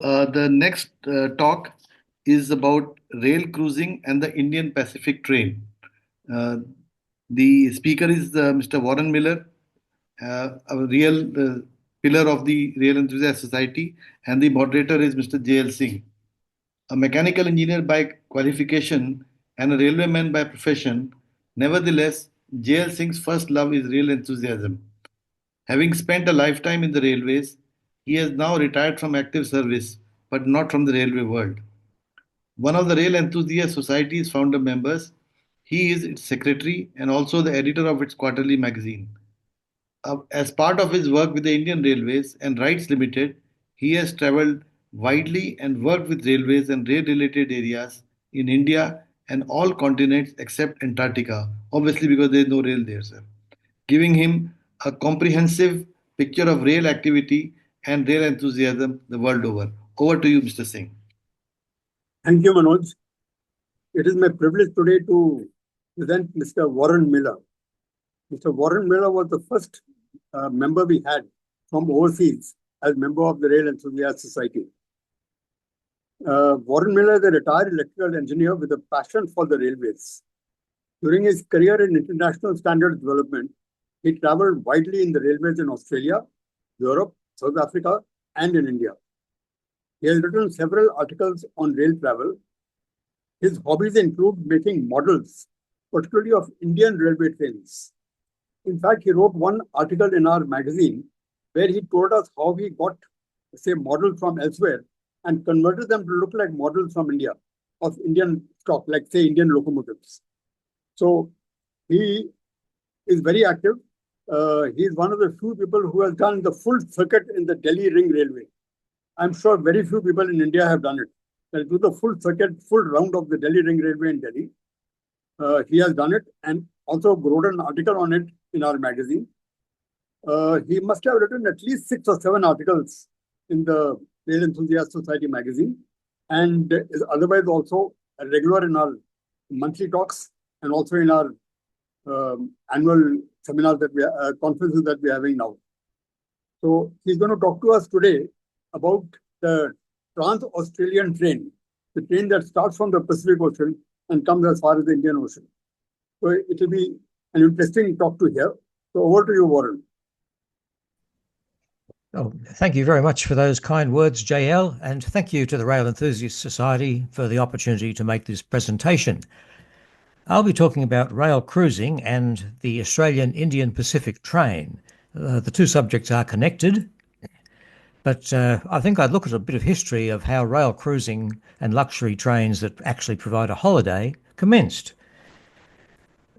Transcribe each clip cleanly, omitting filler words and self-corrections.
The next talk is about rail cruising and the Indian Pacific train. Uh, the speaker is Mr. Warren Miller, a real pillar of the Rail Enthusiast Society, and the moderator is Mr. J.L. Singh. A mechanical engineer by qualification and a railwayman by profession, nevertheless, J.L. Singh's first love is rail enthusiasm. Having spent a lifetime in the railways, he has now retired from active service, but not from the railway world. One of the Rail Enthusiast Society's founder members, he is its secretary and also the editor of its quarterly magazine. As part of his work with the Indian Railways and Rights Limited, he has travelled widely and worked with railways and rail related areas in India and all continents except Antarctica, obviously because there is no rail there, sir, giving him a comprehensive picture of rail activity and rail enthusiasm the world over. Over to you, Mr. Singh. Thank you, Manoj. It is my privilege today to present Mr. Warren Miller. Mr. Warren Miller was the first member we had from overseas as member of the Rail Enthusiast Society. Warren Miller is a retired electrical engineer with a passion for the railways. During his career in international standards development, he traveled widely in the railways in Australia, Europe, South Africa, and in India. He has written several articles on rail travel. His hobbies include making models, particularly of Indian railway trains. In fact, he wrote one article in our magazine where he told us how he got, say, models from elsewhere and converted them to look like models from India, of Indian stock, like, say, Indian locomotives. So he is very active. He is one of the few people who has done the full circuit in the Delhi Ring Railway. I'm sure very few people in India have done it. That do the full circuit, full round of the Delhi Ring Railway in Delhi. He has done it and also wrote an article on it in our magazine. He must have written at least 6 or 7 articles in the Rail Enthusiast Society magazine and is otherwise also a regular in our monthly talks and also in our annual seminars that conferences that we're having now. So he's going to talk to us today about the Trans-Australian train, the train that starts from the Pacific Ocean and comes as far as the Indian Ocean. So it will be an interesting talk to hear. So over to you, Warren. Oh, thank you very much for those kind words, JL, and thank you to the Rail Enthusiast Society for the opportunity to make this presentation. I'll be talking about rail cruising and the Australian Indian Pacific train. The two subjects are connected, but I think I'd look at a bit of history of how rail cruising and luxury trains that actually provide a holiday commenced.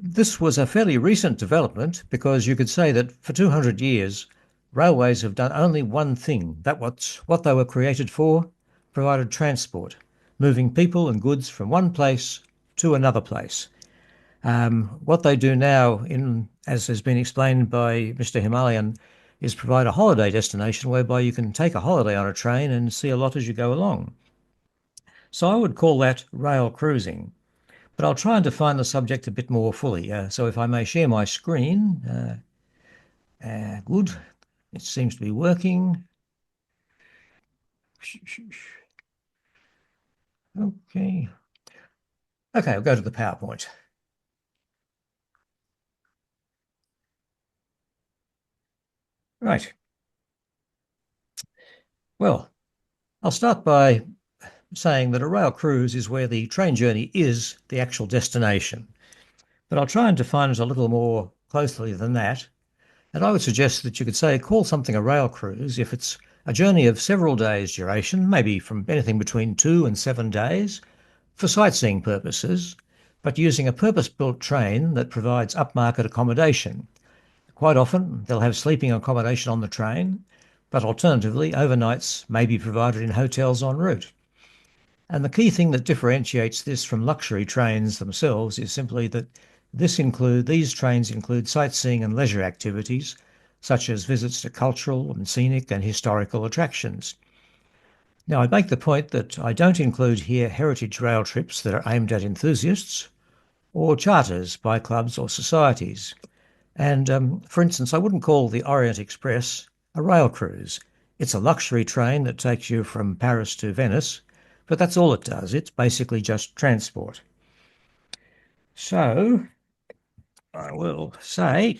This was a fairly recent development because you could say that for 200 years, railways have done only one thing, that what they were created for, provided transport, moving people and goods from one place to another place. What they do now, as has been explained by Mr. Himalayan, is provide a holiday destination whereby you can take a holiday on a train and see a lot as you go along. So I would call that rail cruising. But I'll try and define the subject a bit more fully. So if I may share my screen. Good. It seems to be working. Okay. Okay, I'll go to the PowerPoint. Right. Well, I'll start by saying that a rail cruise is where the train journey is the actual destination. But I'll try and define it a little more closely than that. And I would suggest that you could say call something a rail cruise if it's a journey of several days duration, maybe from anything between 2 and 7 days, for sightseeing purposes, but using a purpose-built train that provides upmarket accommodation. Quite often they'll have sleeping accommodation on the train, but alternatively overnights may be provided in hotels en route. And the key thing that differentiates this from luxury trains themselves is simply that these trains include sightseeing and leisure activities, such as visits to cultural and scenic and historical attractions. Now, I'd make the point that I don't include here heritage rail trips that are aimed at enthusiasts, or charters by clubs or societies. And, for instance, I wouldn't call the Orient Express a rail cruise. It's a luxury train that takes you from Paris to Venice, but that's all it does. It's basically just transport. So I will say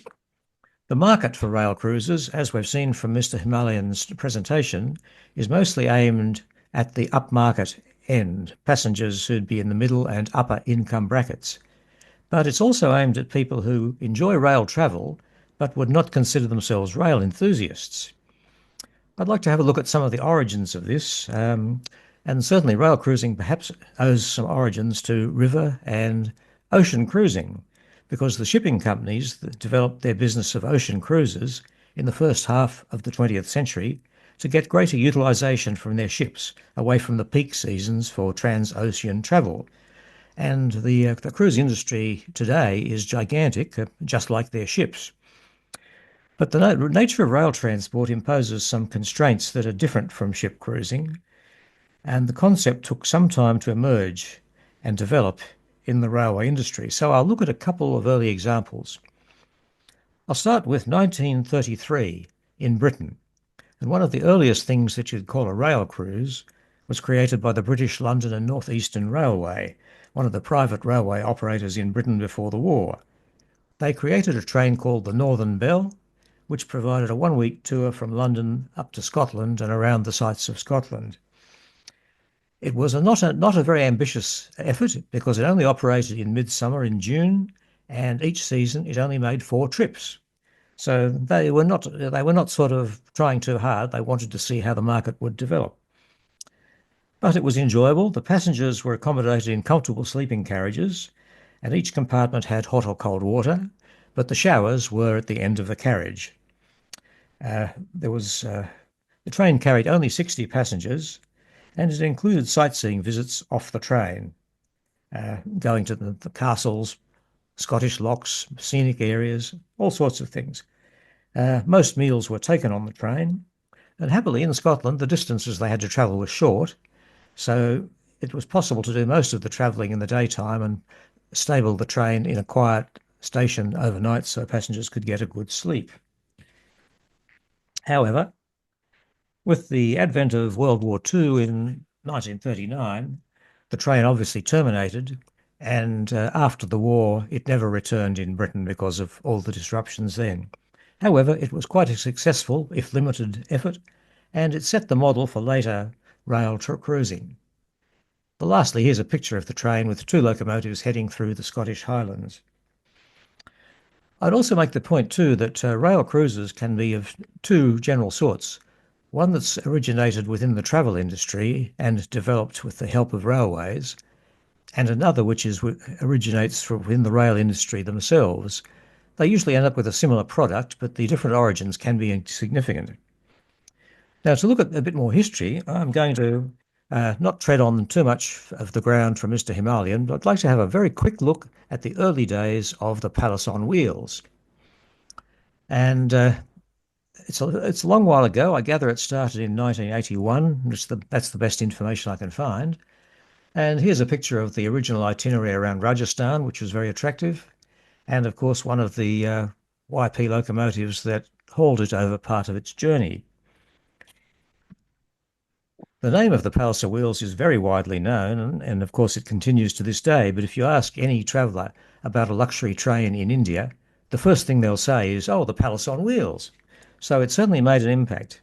the market for rail cruises, as we've seen from Mr. Himalayan's presentation, is mostly aimed at the upmarket end, passengers who'd be in the middle and upper income brackets. But it's also aimed at people who enjoy rail travel but would not consider themselves rail enthusiasts. I'd like to have a look at some of the origins of this, and certainly rail cruising perhaps owes some origins to river and ocean cruising, because the shipping companies that developed their business of ocean cruises in the first half of the 20th century to get greater utilisation from their ships away from the peak seasons for transocean travel. And the cruise industry today is gigantic, just like their ships. But the nature of rail transport imposes some constraints that are different from ship cruising, and the concept took some time to emerge and develop in the railway industry. So I'll look at a couple of early examples. I'll start with 1933 in Britain, and one of the earliest things that you'd call a rail cruise was created by the British London and North Eastern Railway, one of the private railway operators in Britain before the war. They created a train called the Northern Belle, which provided a one-week tour from London up to Scotland and around the sights of Scotland. It was not a very ambitious effort because it only operated in midsummer in June, and each season it only made 4 trips. So they were not sort of trying too hard. They wanted to see how the market would develop. But it was enjoyable. The passengers were accommodated in comfortable sleeping carriages, and each compartment had hot or cold water, but the showers were at the end of the carriage. The train carried only 60 passengers, and it included sightseeing visits off the train, going to the castles, Scottish locks, scenic areas, all sorts of things. Most meals were taken on the train, and happily in Scotland the distances they had to travel were short, so it was possible to do most of the travelling in the daytime and stable the train in a quiet station overnight so passengers could get a good sleep. However, with the advent of World War II in 1939, the train obviously terminated, and after the war it never returned in Britain because of all the disruptions then. However, it was quite a successful, if limited, effort, and it set the model for later rail cruising. But lastly, here's a picture of the train with 2 locomotives heading through the Scottish Highlands. I'd also make the point too that rail cruises can be of 2 general sorts. One that's originated within the travel industry and developed with the help of railways, and another which originates from within the rail industry themselves. They usually end up with a similar product, but the different origins can be significant. Now, to look at a bit more history, I'm going to not tread on too much of the ground from Mr. Himalayan, but I'd like to have a very quick look at the early days of the palace on wheels. And it's a long while ago. I gather it started in 1981. That's the best information I can find. And here's a picture of the original itinerary around Rajasthan, which was very attractive. And of course, one of the YP locomotives that hauled it over part of its journey. The name of the Palace of Wheels is very widely known, and of course it continues to this day. But if you ask any traveller about a luxury train in India, the first thing they'll say is, oh, the Palace on Wheels. So it certainly made an impact.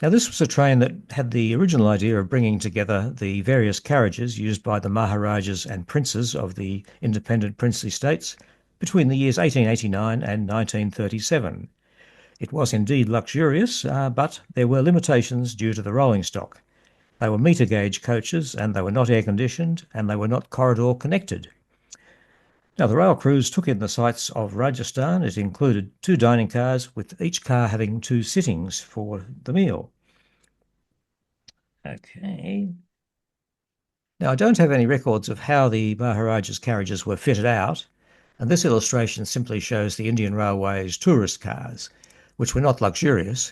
Now, this was a train that had the original idea of bringing together the various carriages used by the Maharajas and princes of the independent princely states between the years 1889 and 1937. It was indeed luxurious, but there were limitations due to the rolling stock. They were meter gauge coaches, and they were not air-conditioned, and they were not corridor connected. Now, the rail cruise took in the sights of Rajasthan. It included 2 dining cars, with each car having 2 sittings for the meal. Okay. Now, I don't have any records of how the Maharaja's carriages were fitted out, and this illustration simply shows the Indian Railways tourist cars, which were not luxurious,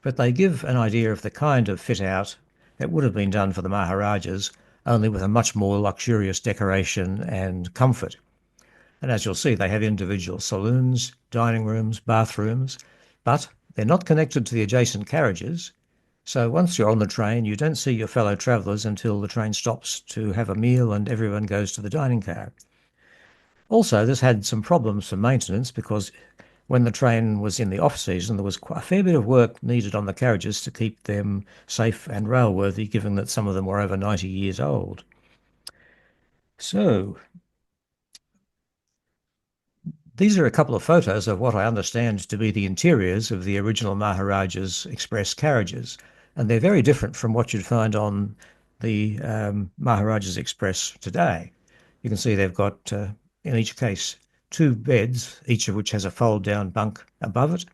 but they give an idea of the kind of fit-out that would have been done for the Maharajas, only with a much more luxurious decoration and comfort. And as you'll see, they have individual saloons, dining rooms, bathrooms, but they're not connected to the adjacent carriages, So once you're on the train, you don't see your fellow travellers until the train stops to have a meal and everyone goes to the dining car. Also, this had some problems for maintenance because when the train was in the off-season, there was quite a fair bit of work needed on the carriages to keep them safe and railworthy, given that some of them were over 90 years old. So these are a couple of photos of what I understand to be the interiors of the original Maharaja's express carriages, and they're very different from what you'd find on the Maharaja's Express today. You can see they've got, in each case, two beds, each of which has a fold-down bunk above it,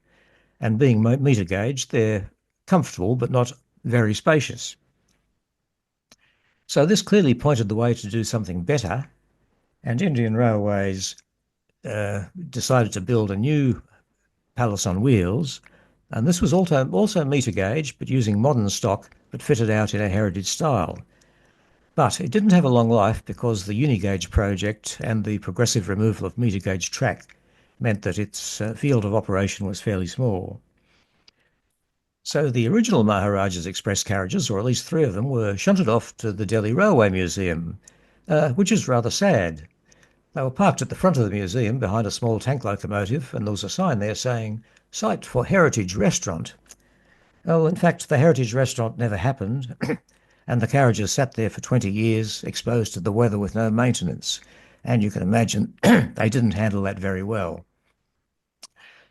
and being meter gauge, they're comfortable but not very spacious. So this clearly pointed the way to do something better, and Indian Railways decided to build a new palace on wheels, and this was also meter gauge, but using modern stock, but fitted out in a heritage style. But it didn't have a long life because the unigauge project and the progressive removal of meter gauge track meant that its field of operation was fairly small. So the original Maharaja's Express carriages, or at least three of them, were shunted off to the Delhi Railway Museum, which is rather sad. They were parked at the front of the museum behind a small tank locomotive, and there was a sign there saying, "Site for Heritage Restaurant." Well, in fact, the Heritage Restaurant never happened, and the carriages sat there for 20 years, exposed to the weather with no maintenance. And you can imagine they didn't handle that very well.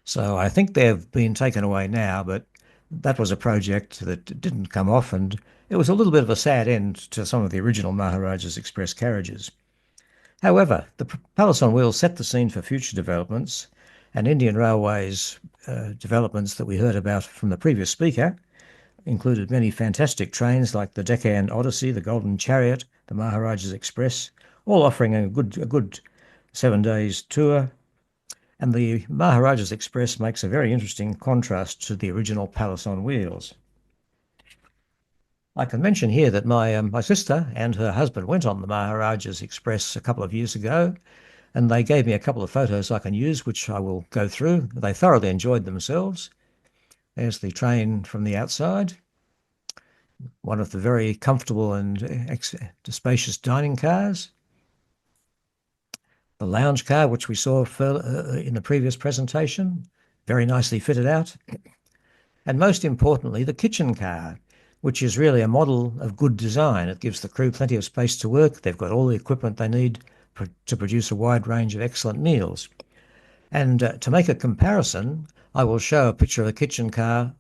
So I think they've been taken away now, but that was a project that didn't come off, and it was a little bit of a sad end to some of the original Maharaja's Express carriages. However, the Palace on Wheels set the scene for future developments, and Indian Railways developments that we heard about from the previous speaker included many fantastic trains like the Deccan Odyssey, the Golden Chariot, the Maharaja's Express, all offering a good 7 days tour. And the Maharaja's Express makes a very interesting contrast to the original Palace on Wheels. I can mention here that my sister and her husband went on the Maharaja's Express a couple of years ago, and they gave me a couple of photos I can use, which I will go through. They thoroughly enjoyed themselves. There's the train from the outside, one of the very comfortable and spacious dining cars. The lounge car, which we saw in the previous presentation, very nicely fitted out. And most importantly, the kitchen car, which is really a model of good design. It gives the crew plenty of space to work. They've got all the equipment they need to produce a wide range of excellent meals. And to make a comparison, I will show a picture of a kitchen car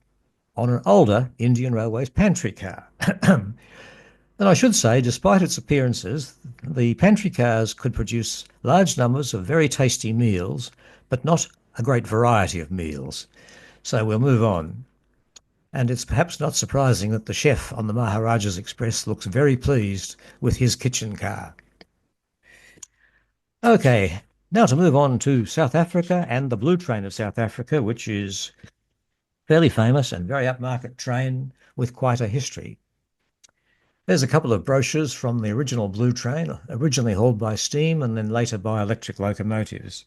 on an older Indian Railways pantry car. And I should say, despite its appearances, the pantry cars could produce large numbers of very tasty meals, but not a great variety of meals. So we'll move on. And it's perhaps not surprising that the chef on the Maharaja's Express looks very pleased with his kitchen car. Okay, now to move on to South Africa and the Blue Train of South Africa, which is fairly famous and very upmarket train with quite a history. There's a couple of brochures from the original Blue Train, originally hauled by steam and then later by electric locomotives.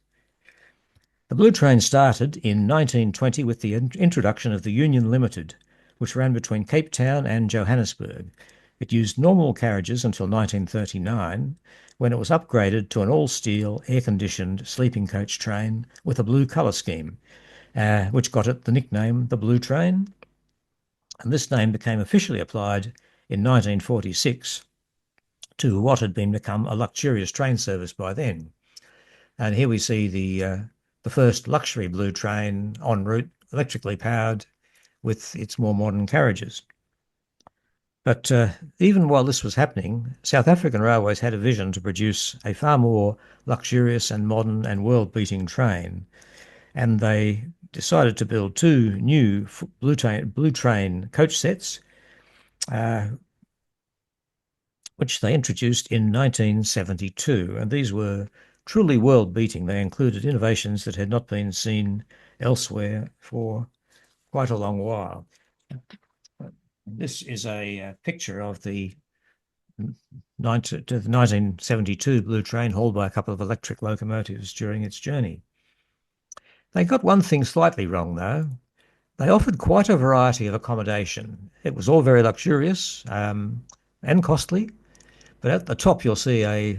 The Blue Train started in 1920 with the introduction of the Union Limited, which ran between Cape Town and Johannesburg. It used normal carriages until 1939, when it was upgraded to an all-steel, air-conditioned sleeping coach train with a blue colour scheme, which got it the nickname the Blue Train. And this name became officially applied in 1946 to what had become a luxurious train service by then. And here we see the first luxury Blue Train en route, electrically powered, with its more modern carriages. But even while this was happening, South African Railways had a vision to produce a far more luxurious and modern and world-beating train, and they decided to build two new Blue Train coach sets, which they introduced in 1972, and these were truly world-beating. They included innovations that had not been seen elsewhere for quite a long while. This is a picture of the 1972 Blue Train hauled by a couple of electric locomotives during its journey. They got one thing slightly wrong, though. They offered quite a variety of accommodation. It was all very luxurious and costly, but at the top you'll see a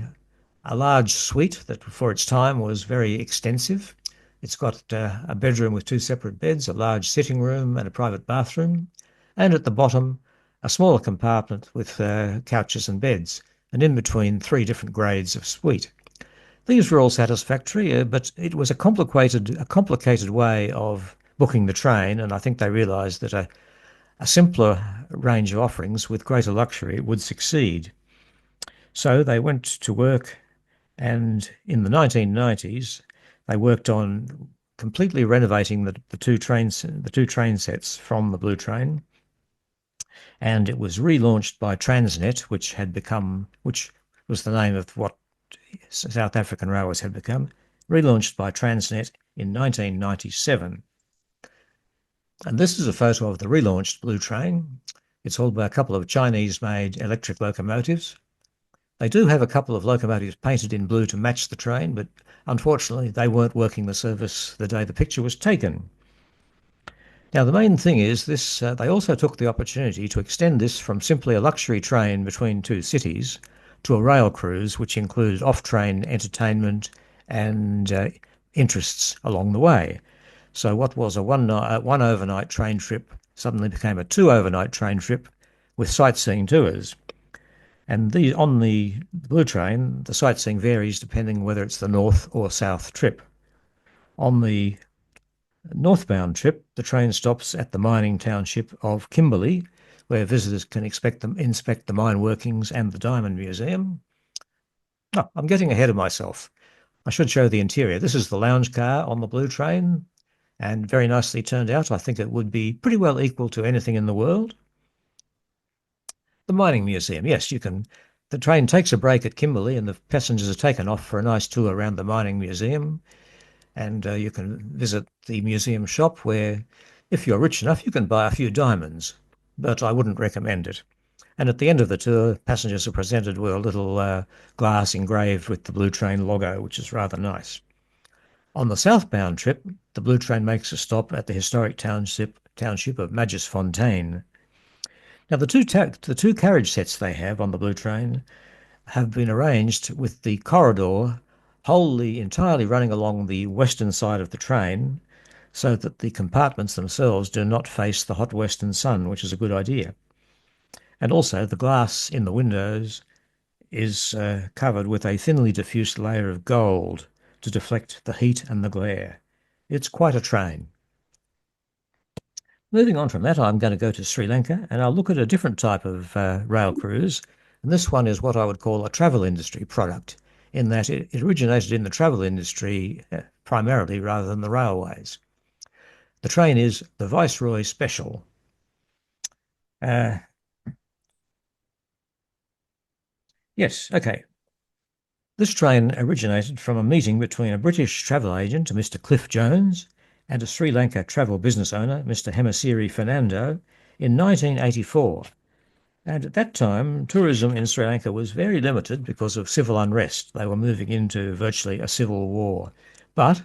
large suite that for its time was very extensive. It's got a bedroom with two separate beds, a large sitting room and a private bathroom, and at the bottom a smaller compartment with couches and beds, and in between three different grades of suite. These were all satisfactory, but it was a complicated way of booking the train, and I think they realised that a simpler range of offerings with greater luxury would succeed. So they went to work, and in the 1990s, they worked on completely renovating the two train sets from the Blue Train, and it was relaunched by Transnet, which was the name of what South African Railways had become, relaunched by Transnet in 1997. And this is a photo of the relaunched Blue Train. It's hauled by a couple of Chinese-made electric locomotives. They do have a couple of locomotives painted in blue to match the train, but unfortunately they weren't working the service the day the picture was taken. Now, the main thing is this, they also took the opportunity to extend this from simply a luxury train between two cities to a rail cruise, which included off-train entertainment and interests along the way. So what was a one overnight train trip suddenly became a two overnight train trip with sightseeing tours. And on the Blue Train, the sightseeing varies depending whether it's the north or south trip. On the northbound trip, the train stops at the mining township of Kimberley, where visitors can inspect the mine workings and the Diamond Museum. Oh, I'm getting ahead of myself. I should show the interior. This is the lounge car on the Blue Train, and very nicely turned out. I think it would be pretty well equal to anything in the world. The mining museum, yes, you can. The train takes a break at Kimberley, and the passengers are taken off for a nice tour around the mining museum. And you can visit the museum shop where, if you're rich enough, you can buy a few diamonds, but I wouldn't recommend it. And at the end of the tour, passengers are presented with a little glass engraved with the Blue Train logo, which is rather nice. On the southbound trip, the Blue Train makes a stop at the historic township of Magisfontein. Now, the two carriage sets they have on the Blue Train have been arranged with the corridor entirely running along the western side of the train so that the compartments themselves do not face the hot western sun, which is a good idea. And also the glass in the windows is covered with a thinly diffused layer of gold to deflect the heat and the glare. It's quite a train. Moving on from that, I'm going to go to Sri Lanka and I'll look at a different type of rail cruise. And this one is what I would call a travel industry product, in that it originated in the travel industry primarily rather than the railways. The train is the Viceroy Special. Yes, okay. This train originated from a meeting between a British travel agent, Mr. Cliff Jones, and a Sri Lanka travel business owner, Mr. Hemasiri Fernando, in 1984. And at that time, tourism in Sri Lanka was very limited because of civil unrest. They were moving into virtually a civil war. But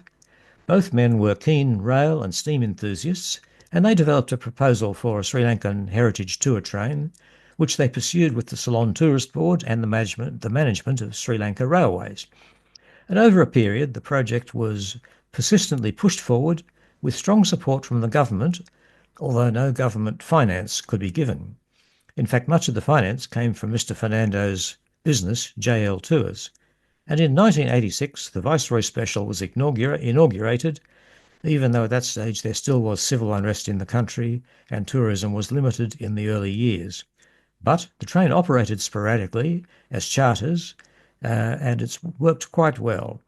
both men were keen rail and steam enthusiasts, and they developed a proposal for a Sri Lankan heritage tour train, which they pursued with the Ceylon Tourist Board and the management of Sri Lanka Railways. And over a period, the project was persistently pushed forward with strong support from the government, although no government finance could be given. In fact, much of the finance came from Mr. Fernando's business, JL Tours. And in 1986, the Viceroy Special was inaugurated, even though at that stage there still was civil unrest in the country and tourism was limited in the early years. But the train operated sporadically as charters, and it's worked quite well.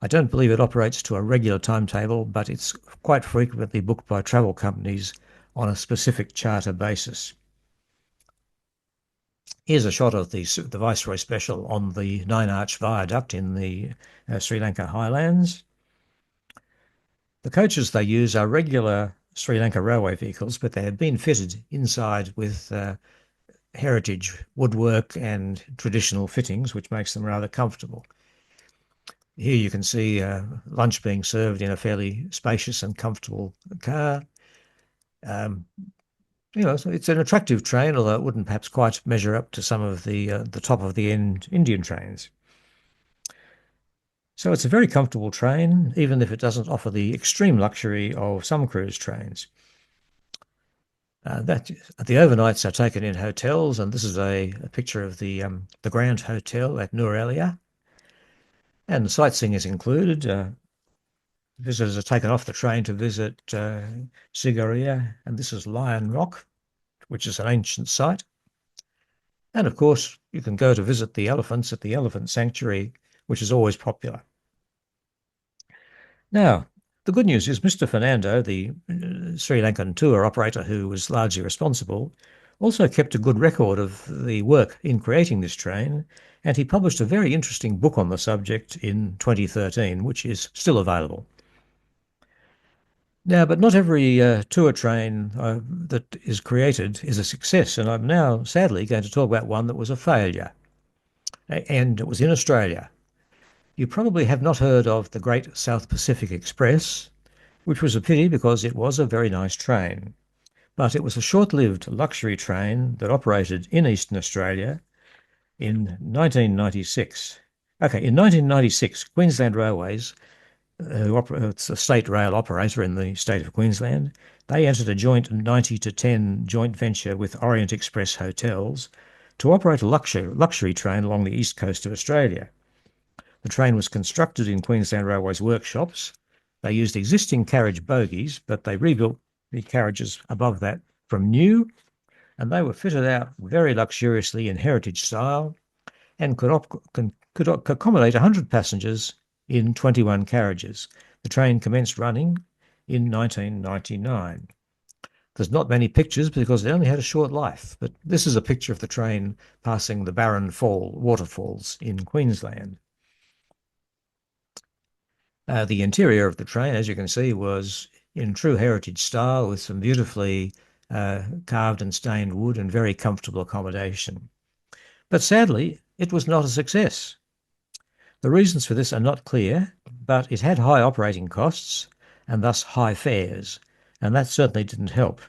I don't believe it operates to a regular timetable, but it's quite frequently booked by travel companies on a specific charter basis. Here's a shot of the Viceroy Special on the Nine Arch Viaduct in the Sri Lanka highlands. The coaches they use are regular Sri Lanka railway vehicles, but they have been fitted inside with heritage woodwork and traditional fittings, which makes them rather comfortable. Here you can see lunch being served in a fairly spacious and comfortable car. So it's an attractive train, although it wouldn't perhaps quite measure up to some of the top of the end Indian trains. So it's a very comfortable train, even if it doesn't offer the extreme luxury of some cruise trains. The overnights are taken in hotels, and this is a picture of the Grand Hotel at Nur Elia. And sightseeing is included. Visitors are taken off the train to visit Sigiriya, and this is Lion Rock, which is an ancient site. And of course, you can go to visit the elephants at the Elephant Sanctuary, which is always popular. Now, the good news is Mr. Fernando, the Sri Lankan tour operator who was largely responsible, also kept a good record of the work in creating this train, and he published a very interesting book on the subject in 2013, which is still available. Now, but not every tour train that is created is a success, and I'm now sadly going to talk about one that was a failure, and it was in Australia. You probably have not heard of the Great South Pacific Express, which was a pity because it was a very nice train. But it was a short-lived luxury train that operated in Eastern Australia in 1996. Okay, in 1996, Queensland Railways, it's a state rail operator in the state of Queensland, they entered a joint 90-10 joint venture with Orient Express Hotels to operate a luxury train along the east coast of Australia. The train was constructed in Queensland Railways workshops. They used existing carriage bogies, but they rebuilt the carriages above that from new, and they were fitted out very luxuriously in heritage style and could accommodate 100 passengers in 21 carriages. The train commenced running in 1999. There's not many pictures because it only had a short life, but this is a picture of the train passing the Barron Fall waterfalls in Queensland. The interior of the train, as you can see, was in true heritage style with some beautifully carved and stained wood and very comfortable accommodation. But sadly, it was not a success. The reasons for this are not clear, but it had high operating costs and thus high fares, and that certainly didn't help.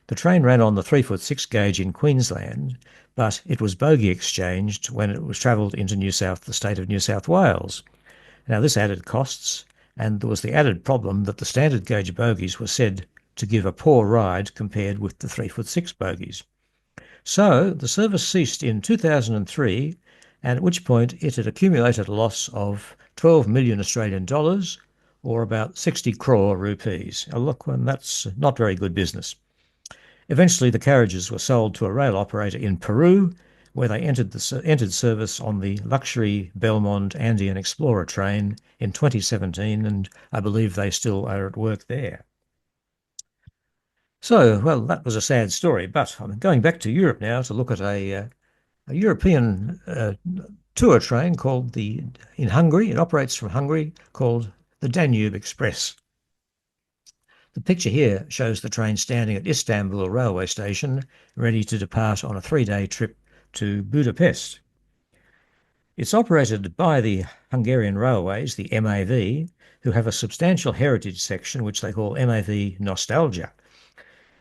The train ran on the 3-foot-6 gauge in Queensland, but it was bogie exchanged when it was travelled into the state of New South Wales. Now, this added costs, and there was the added problem that the standard gauge bogies were said to give a poor ride compared with the 3-foot-6 bogies. So the service ceased in 2003, and at which point it had accumulated a loss of 12 million Australian dollars, or about 60 crore rupees. Look, and that's not very good business. Eventually, the carriages were sold to a rail operator in Peru, where they entered service on the luxury Belmont Andean Explorer train in 2017, and I believe they still are at work there. So, well, that was a sad story, but I'm going back to Europe now to look at a European tour train in Hungary. It operates from Hungary, called the Danube Express. The picture here shows the train standing at Istanbul railway station, ready to depart on a 3-day trip to Budapest. It's operated by the Hungarian Railways, the MAV, who have a substantial heritage section which they call MAV Nostalgia,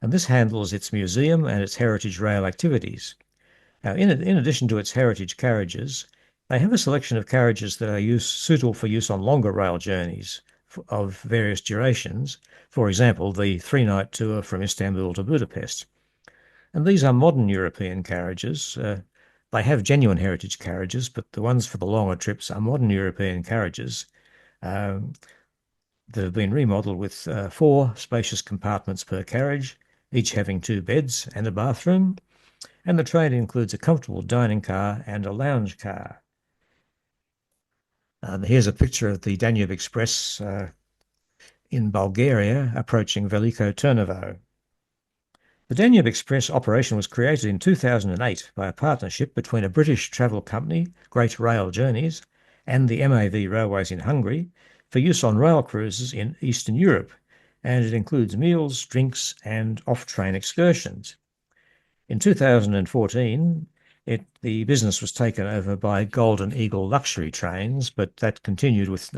and this handles its museum and its heritage rail activities. Now, in addition to its heritage carriages, they have a selection of carriages that are suitable for use on longer rail journeys of various durations, for example, the 3-night tour from Istanbul to Budapest. And these are modern European carriages. They have genuine heritage carriages, but the ones for the longer trips are modern European carriages that have been remodeled with 4 spacious compartments per carriage, each having 2 beds and a bathroom, and the train includes a comfortable dining car and a lounge car. Here's a picture of the Danube Express in Bulgaria approaching Veliko Trnovo. The Danube Express operation was created in 2008 by a partnership between a British travel company, Great Rail Journeys, and the MAV Railways in Hungary for use on rail cruises in Eastern Europe, and it includes meals, drinks, and off-train excursions. In 2014, the business was taken over by Golden Eagle Luxury Trains, but that continued with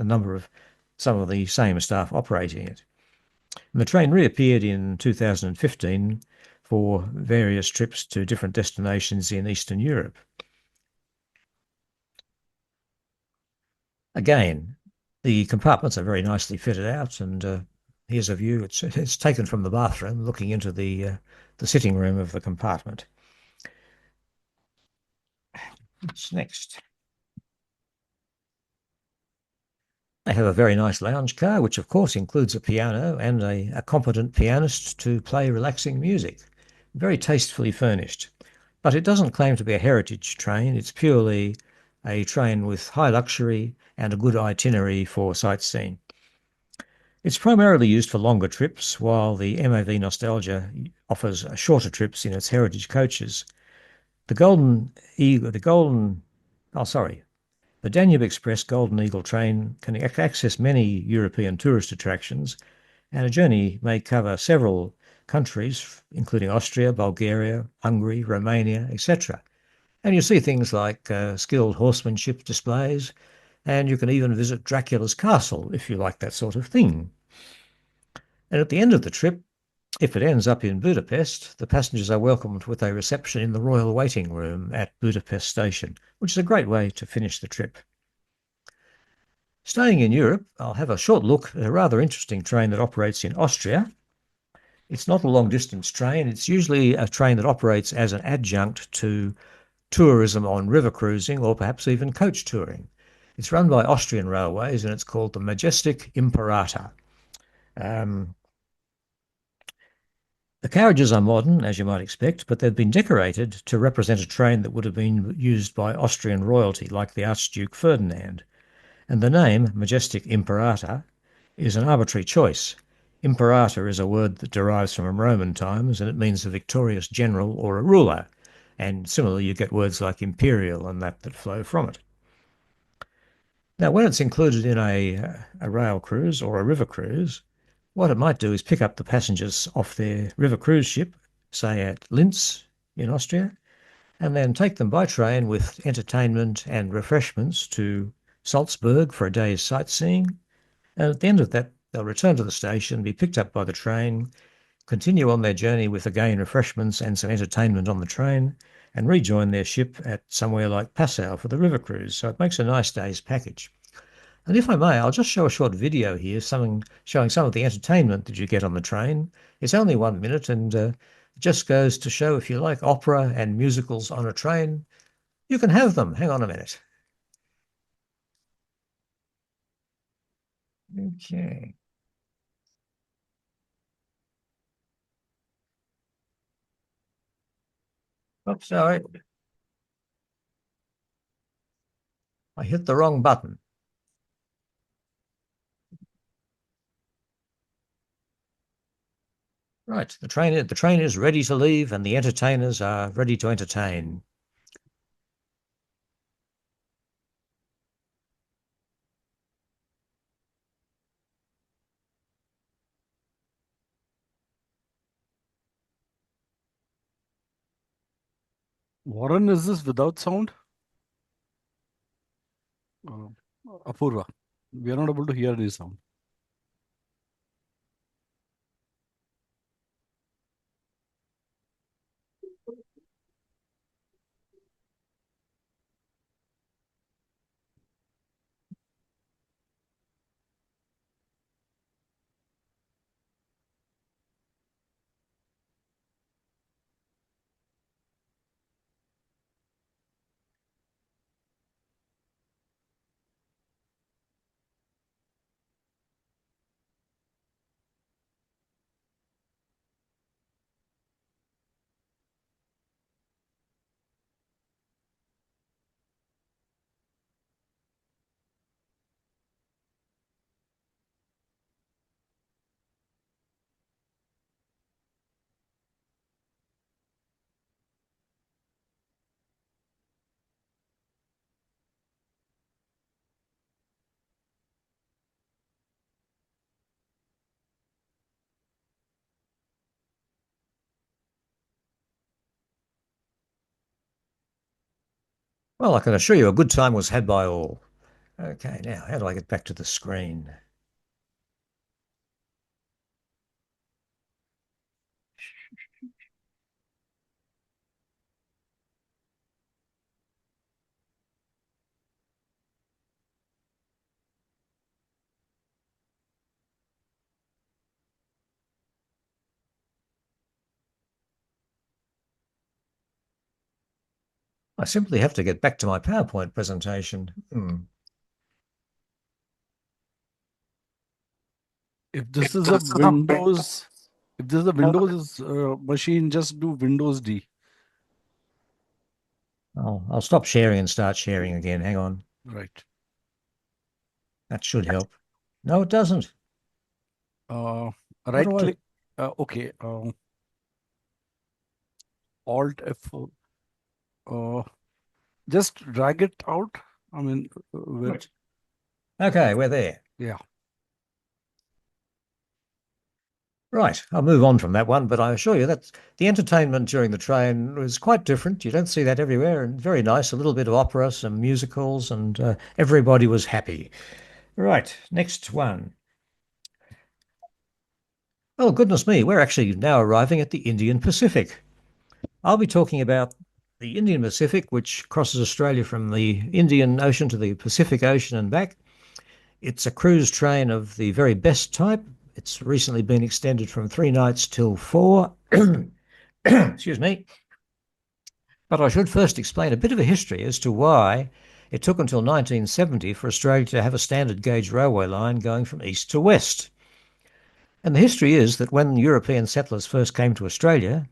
some of the same staff operating it. And the train reappeared in 2015 for various trips to different destinations in Eastern Europe. Again, the compartments are very nicely fitted out, and here's a view. It's taken from the bathroom, looking into the sitting room of the compartment. What's next? They have a very nice lounge car, which of course includes a piano and a competent pianist to play relaxing music. Very tastefully furnished. But it doesn't claim to be a heritage train. It's purely a train with high luxury and a good itinerary for sightseeing. It's primarily used for longer trips, while the MAV Nostalgia offers shorter trips in its heritage coaches. The Golden Eagle, the Golden, oh sorry, the Danube Express Golden Eagle train can access many European tourist attractions, and a journey may cover several countries, including Austria, Bulgaria, Hungary, Romania, etc. And you see things like skilled horsemanship displays, and you can even visit Dracula's castle if you like that sort of thing. And at the end of the trip, if it ends up in Budapest, the passengers are welcomed with a reception in the royal waiting room at Budapest station, which is a great way to finish the trip. Staying in Europe, I'll have a short look at a rather interesting train that operates in Austria. It's not a long distance train. It's usually a train that operates as an adjunct to tourism on river cruising or perhaps even coach touring. It's run by Austrian Railways and it's called the Majestic Imperator. The carriages are modern, as you might expect, but they've been decorated to represent a train that would have been used by Austrian royalty, like the Archduke Ferdinand. And the name, Majestic Imperator, is an arbitrary choice. Imperator is a word that derives from Roman times, and it means a victorious general or a ruler. And similarly, you get words like imperial and that flow from it. Now, when it's included in a rail cruise or a river cruise, what it might do is pick up the passengers off their river cruise ship, say at Linz in Austria, and then take them by train with entertainment and refreshments to Salzburg for a day's sightseeing. And at the end of that, they'll return to the station, be picked up by the train, continue on their journey with again refreshments and some entertainment on the train, and rejoin their ship at somewhere like Passau for the river cruise. So it makes a nice day's package. And if I may, I'll just show a short video here, showing some of the entertainment that you get on the train. It's only 1 minute and it just goes to show if you like opera and musicals on a train, you can have them. Hang on a minute. Okay. Oops, sorry. I hit the wrong button. Right, the train is ready to leave and the entertainers are ready to entertain. Warren, is this without sound? Apurva, we are not able to hear any sound. Well, I can assure you a good time was had by all. Okay, now how do I get back to the screen? I simply have to get back to my PowerPoint presentation. If this is a Windows, if this is a Windows machine, just do Windows D. I'll stop sharing and start sharing again. Hang on. Right. That should help. No, it doesn't. Right click. Okay. Alt F4. Just drag it out. I mean, Good. Okay, we're there. Yeah. Right, I'll move on from that one, but I assure you that the entertainment during the train was quite different. You don't see that everywhere, and very nice. A little bit of opera, some musicals, and everybody was happy. Right, next one. Oh, goodness me, we're actually now arriving at the Indian Pacific. I'll be talking about the Indian Pacific, which crosses Australia from the Indian Ocean to the Pacific Ocean and back. It's a cruise train of the very best type. It's recently been extended from 3 nights till 4. Excuse me. But I should first explain a bit of a history as to why it took until 1970 for Australia to have a standard gauge railway line going from east to west. And the history is that when European settlers first came to Australia,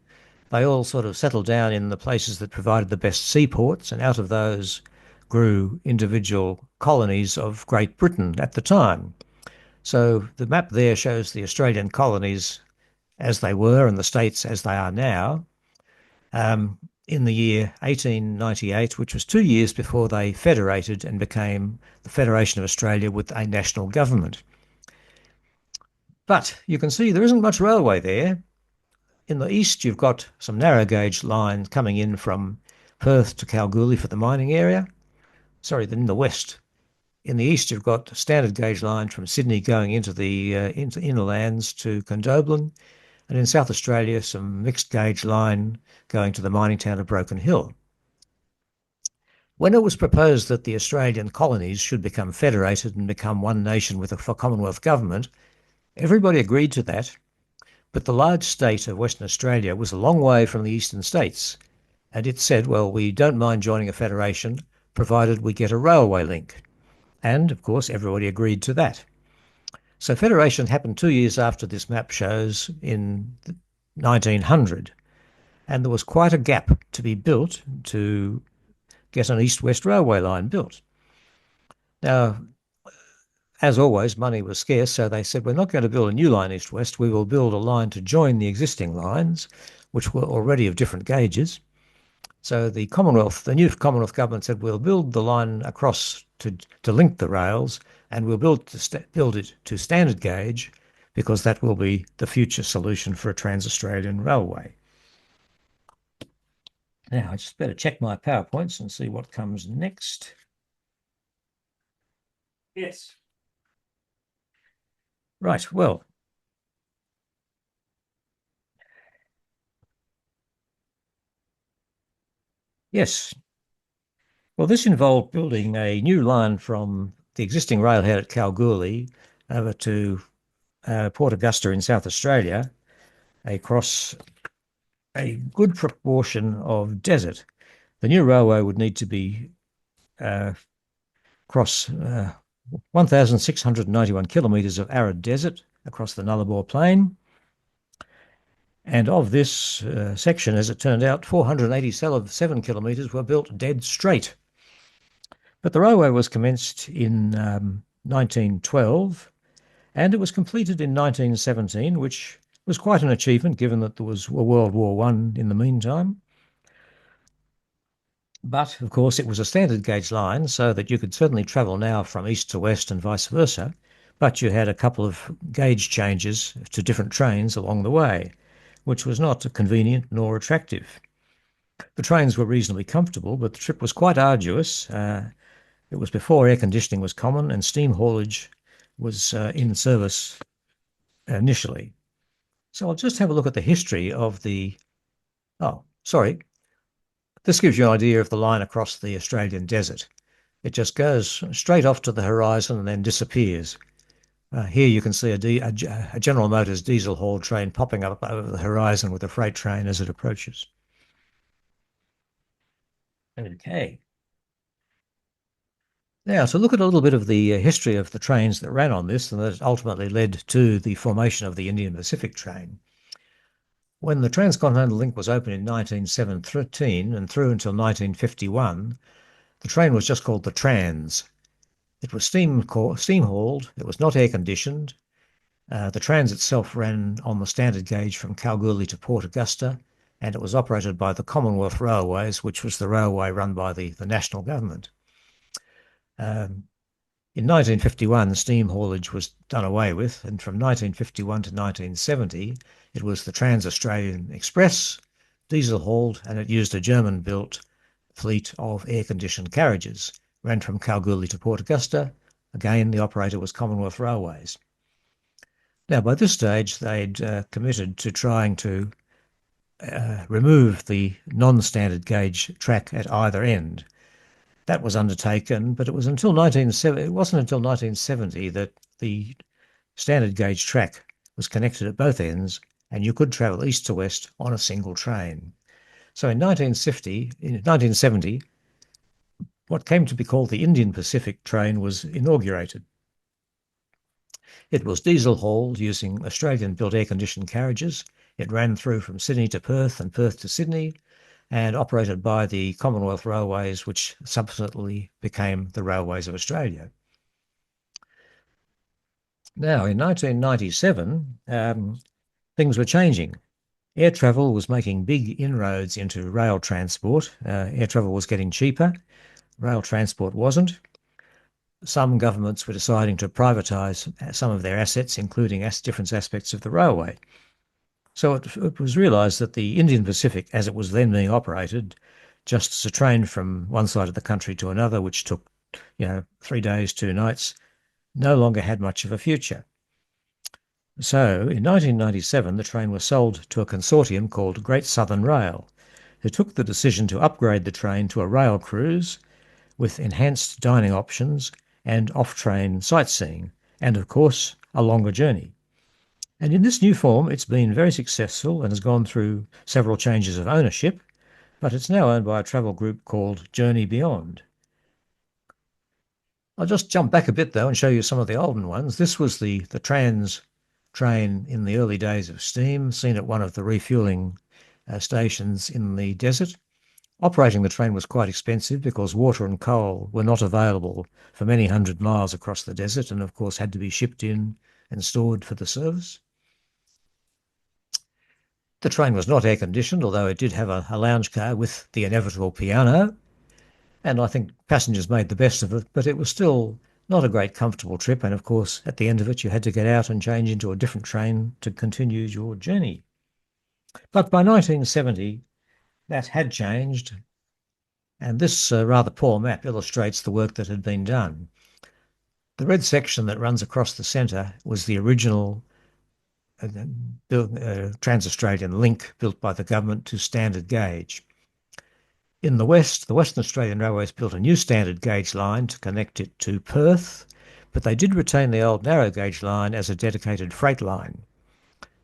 they all sort of settled down in the places that provided the best seaports, and out of those grew individual colonies of Great Britain at the time. So the map there shows the Australian colonies as they were and the states as they are now. In the year 1898, which was 2 years before they federated and became the Federation of Australia with a national government. But you can see there isn't much railway there. In the east, you've got some narrow gauge lines coming in from Perth to Kalgoorlie for the mining area. Sorry, in the west. In the east, you've got a standard gauge line from Sydney going into the inner lands to Condobolin. And in South Australia, some mixed gauge line going to the mining town of Broken Hill. When it was proposed that the Australian colonies should become federated and become one nation with a Commonwealth government, everybody agreed to that, but the large state of Western Australia was a long way from the eastern states, and it said, well, we don't mind joining a federation provided we get a railway link. And, of course, everybody agreed to that. So federation happened 2 years after this map shows in 1900, and there was quite a gap to be built to get an east-west railway line built. Now, as always, money was scarce, so they said, we're not going to build a new line east-west, we will build a line to join the existing lines, which were already of different gauges. So the new Commonwealth government said, we'll build the line across to link the rails, and we'll build it to standard gauge, because that will be the future solution for a trans-Australian railway. Now, I just better check my PowerPoints and see what comes next. Yes. Right, well. Yes. Well, this involved building a new line from the existing railhead at Kalgoorlie over to Port Augusta in South Australia, across a good proportion of desert. The new railway would need to be cross 1,691 kilometres of arid desert across the Nullarbor Plain. And of this section, as it turned out, 487 kilometres were built dead straight. But the railway was commenced in 1912, and it was completed in 1917, which was quite an achievement given that there was a World War I in the meantime. But, of course, it was a standard gauge line, so that you could certainly travel now from east to west and vice versa, but you had a couple of gauge changes to different trains along the way, which was not convenient nor attractive. The trains were reasonably comfortable, but the trip was quite arduous. It was before air conditioning was common, and steam haulage was in service initially. So I'll just have a look at the history of the... Oh, sorry. This gives you an idea of the line across the Australian desert. It just goes straight off to the horizon and then disappears. Here you can see a General Motors diesel haul train popping up over the horizon with a freight train as it approaches. Okay. Now, to look at a little bit of the history of the trains that ran on this and that ultimately led to the formation of the Indian Pacific train. When the Transcontinental Link was opened in 1913 and through until 1951, the train was just called the Trans. It was steam-hauled, it was not air-conditioned. The Trans itself ran on the standard gauge from Kalgoorlie to Port Augusta, and it was operated by the Commonwealth Railways, which was the railway run by the national government. In 1951, steam haulage was done away with, and from 1951 to 1970, it was the Trans-Australian Express, diesel-hauled, and it used a German-built fleet of air-conditioned carriages. Ran from Kalgoorlie to Port Augusta. Again, the operator was Commonwealth Railways. Now, by this stage, they'd committed to trying to remove the non-standard gauge track at either end. That was undertaken, but it wasn't until 1970 that the standard gauge track was connected at both ends, and you could travel east to west on a single train. So in 1970, what came to be called the Indian Pacific train was inaugurated. It was diesel-hauled using Australian-built air-conditioned carriages. It ran through from Sydney to Perth and Perth to Sydney, and operated by the Commonwealth Railways, which subsequently became the Railways of Australia. Now, in 1997, things were changing. Air travel was making big inroads into rail transport. Air travel was getting cheaper. Rail transport wasn't. Some governments were deciding to privatise some of their assets, including different aspects of the railway. So it was realised that the Indian Pacific, as it was then being operated, just as a train from one side of the country to another, which took 3 days, 2 nights, no longer had much of a future. So in 1997, the train was sold to a consortium called Great Southern Rail, who took the decision to upgrade the train to a rail cruise with enhanced dining options and off-train sightseeing, and of course, a longer journey. And in this new form, it's been very successful and has gone through several changes of ownership, but it's now owned by a travel group called Journey Beyond. I'll just jump back a bit, though, and show you some of the olden ones. This was the Trans train in the early days of steam, seen at one of the refuelling stations in the desert. Operating the train was quite expensive because water and coal were not available for many hundred miles across the desert and, of course, had to be shipped in and stored for the service. The train was not air-conditioned, although it did have a lounge car with the inevitable piano, and I think passengers made the best of it, but it was still not a great comfortable trip, and of course, at the end of it, you had to get out and change into a different train to continue your journey. But by 1970, that had changed, and this rather poor map illustrates the work that had been done. The red section that runs across the centre was the original Trans-Australian link built by the government to standard gauge. In the West, the Western Australian Railways built a new standard gauge line to connect it to Perth, but they did retain the old narrow gauge line as a dedicated freight line.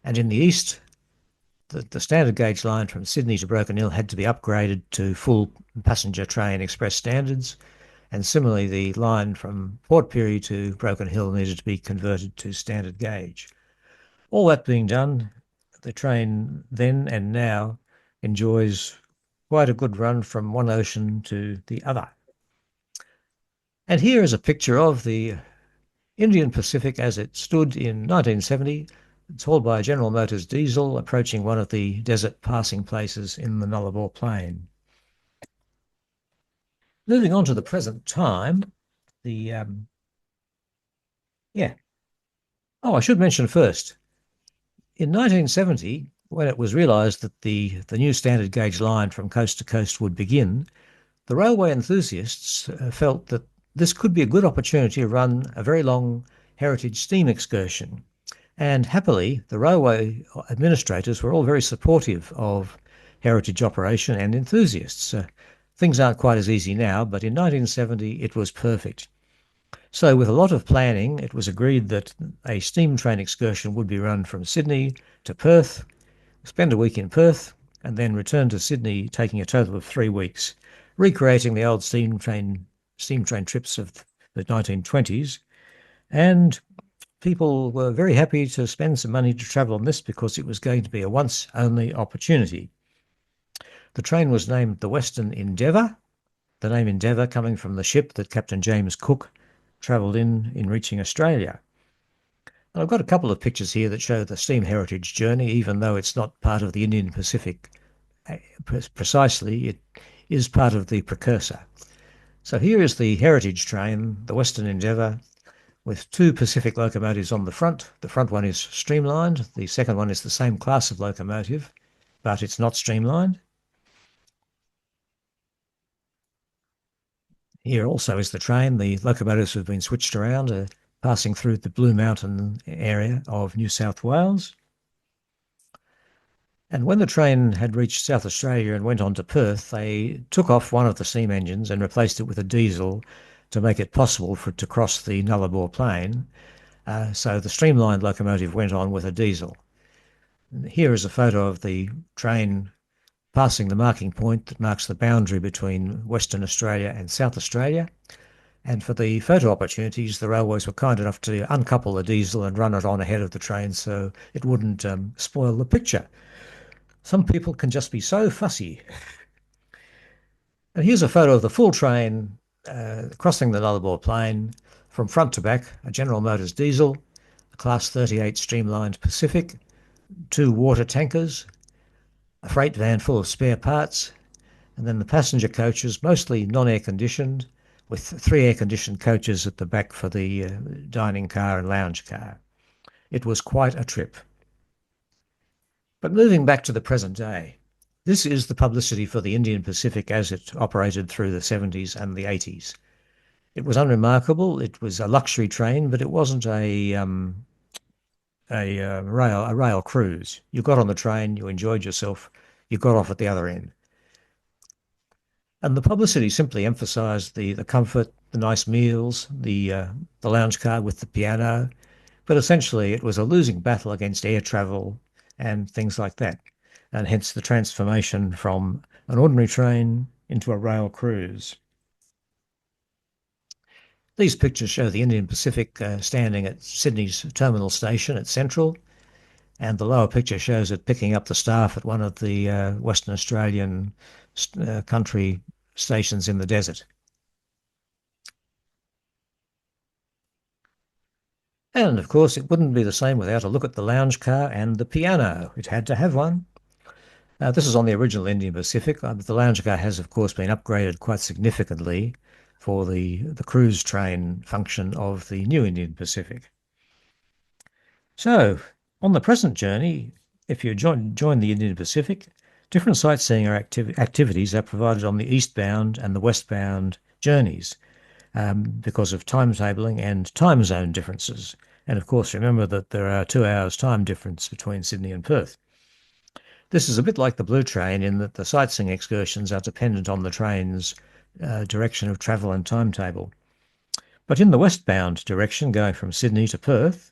And in the East, the standard gauge line from Sydney to Broken Hill had to be upgraded to full passenger train express standards, and similarly the line from Port Pirie to Broken Hill needed to be converted to standard gauge. All that being done, the train then and now enjoys quite a good run from one ocean to the other. And here is a picture of the Indian Pacific as it stood in 1970. It's hauled by a General Motors diesel approaching one of the desert passing places in the Nullarbor Plain. Moving on to the present time, I should mention first, in 1970, when it was realised that the new standard gauge line from coast to coast would begin, the railway enthusiasts felt that this could be a good opportunity to run a very long heritage steam excursion. And happily, the railway administrators were all very supportive of heritage operation and enthusiasts. Things aren't quite as easy now, but in 1970 it was perfect. So with a lot of planning, it was agreed that a steam train excursion would be run from Sydney to Perth, spend a week in Perth, and then return to Sydney, taking a total of 3 weeks. recreating the old steam train trips of the 1920s. And people were very happy to spend some money to travel on this because it was going to be a once-only opportunity. The train was named the Western Endeavour, the name Endeavour coming from the ship that Captain James Cook travelled in reaching Australia. And I've got a couple of pictures here that show the steam heritage journey, even though it's not part of the Indian Pacific precisely, it is part of the precursor. So here is the heritage train, the Western Endeavour, with two Pacific locomotives on the front. The front one is streamlined. The second one is the same class of locomotive, but it's not streamlined. Here also is the train. The locomotives have been switched around, passing through the Blue Mountain area of New South Wales. And when the train had reached South Australia and went on to Perth, they took off one of the steam engines and replaced it with a diesel to make it possible for it to cross the Nullarbor Plain. So the streamlined locomotive went on with a diesel. Here is a photo of the train passing the marking point that marks the boundary between Western Australia and South Australia. And for the photo opportunities, the railways were kind enough to uncouple the diesel and run it on ahead of the train so it wouldn't spoil the picture. Some people can just be so fussy. And here's a photo of the full train crossing the Nullarbor Plain from front to back, a General Motors diesel, a Class 38 streamlined Pacific, two water tankers, a freight van full of spare parts, and then the passenger coaches, mostly non-air conditioned, with three air-conditioned coaches at the back for the dining car and lounge car. It was quite a trip. But moving back to the present day, this is the publicity for the Indian Pacific as it operated through the 70s and the 80s. It was unremarkable. It was a luxury train, but it wasn't a rail cruise. You got on the train, you enjoyed yourself, you got off at the other end. And the publicity simply emphasised the comfort, the nice meals, the lounge car with the piano, but essentially it was a losing battle against air travel and things like that, and hence the transformation from an ordinary train into a rail cruise. These pictures show the Indian Pacific standing at Sydney's terminal station at Central, and the lower picture shows it picking up the staff at one of the Western Australian country stations in the desert. And of course, it wouldn't be the same without a look at the lounge car and the piano. It had to have one. This is on the original Indian Pacific. The lounge car has, of course, been upgraded quite significantly for the cruise train function of the new Indian Pacific. So, on the present journey, if you join the Indian Pacific, different sightseeing activities are provided on the eastbound and the westbound journeys because of timetabling and time zone differences. And of course, remember that there are 2 hours time difference between Sydney and Perth. This is a bit like the Blue Train in that the sightseeing excursions are dependent on the train's direction of travel and timetable. But in the westbound direction, going from Sydney to Perth,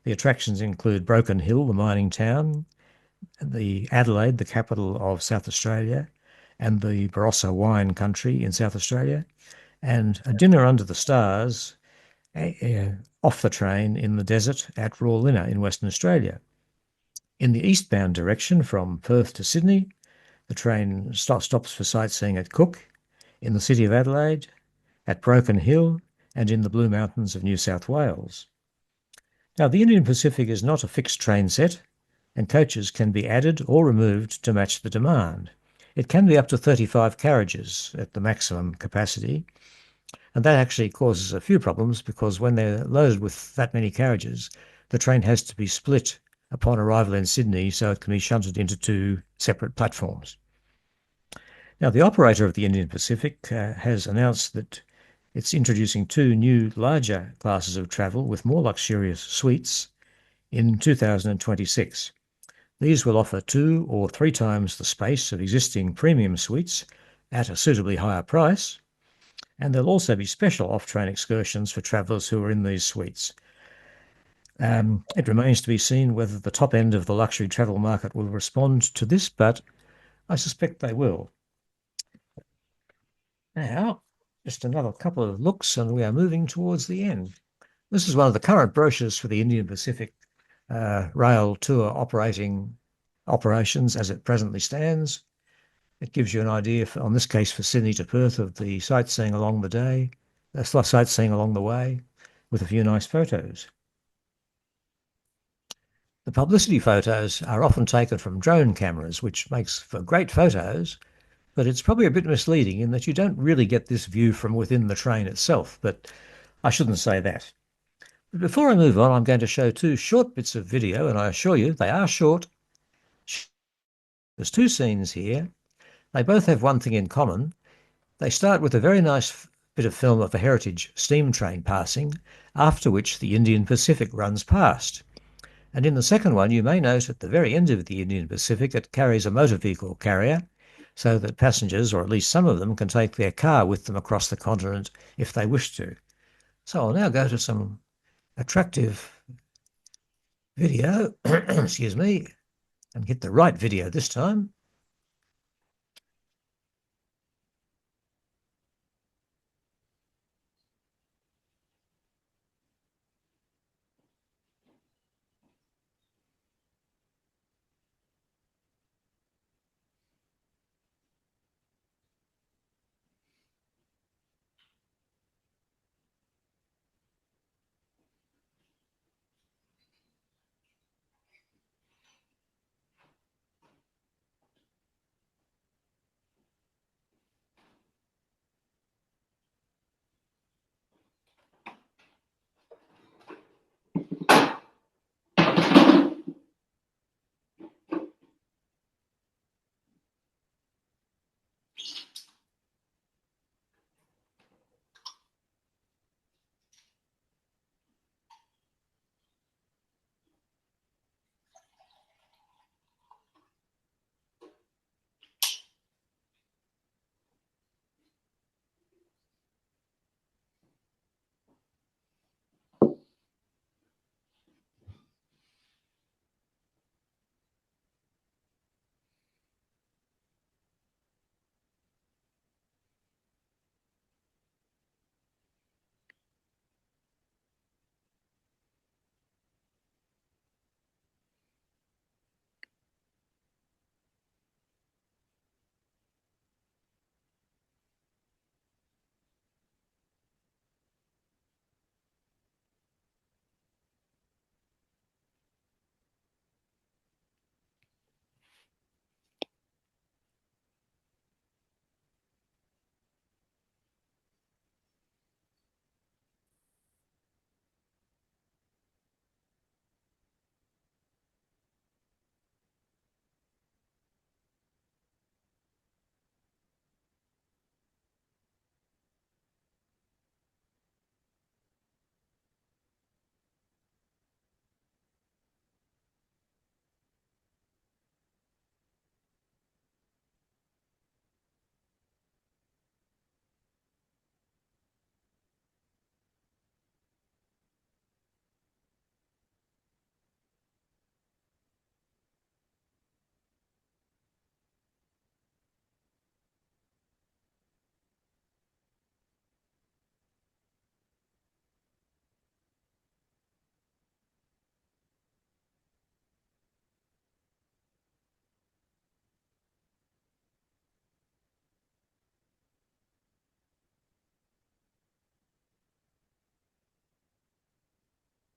the attractions include Broken Hill, the mining town, the Adelaide, the capital of South Australia, and the Barossa wine country in South Australia, and a dinner under the stars off the train in the desert at Rawlinna in Western Australia. In the eastbound direction from Perth to Sydney, the train stops for sightseeing at Cook, in the city of Adelaide, at Broken Hill, and in the Blue Mountains of New South Wales. Now, the Indian Pacific is not a fixed train set, and coaches can be added or removed to match the demand. It can be up to 35 carriages at the maximum capacity, and that actually causes a few problems because when they're loaded with that many carriages, the train has to be split upon arrival in Sydney so it can be shunted into two separate platforms. Now, the operator of the Indian Pacific has announced that it's introducing two new larger classes of travel with more luxurious suites in 2026. These will offer 2 or 3 times the space of existing premium suites at a suitably higher price, and there'll also be special off-train excursions for travellers who are in these suites. It remains to be seen whether the top end of the luxury travel market will respond to this, but I suspect they will. Now, just another couple of looks and we are moving towards the end. This is one of the current brochures for the Indian Pacific rail tour operations as it presently stands. It gives you an idea, on this case for Sydney to Perth, of the sightseeing along the day, sightseeing along the way, with a few nice photos. The publicity photos are often taken from drone cameras, which makes for great photos, but it's probably a bit misleading in that you don't really get this view from within the train itself, but I shouldn't say that. But before I move on, I'm going to show two short bits of video, and I assure you they are short. There's two scenes here. They both have one thing in common. They start with a very nice bit of film of a heritage steam train passing, after which the Indian Pacific runs past. And in the second one, you may note at the very end of the Indian Pacific, it carries a motor vehicle carrier, so that passengers, or at least some of them, can take their car with them across the continent if they wish to. So I'll now go to some attractive video, excuse me, and get the right video this time.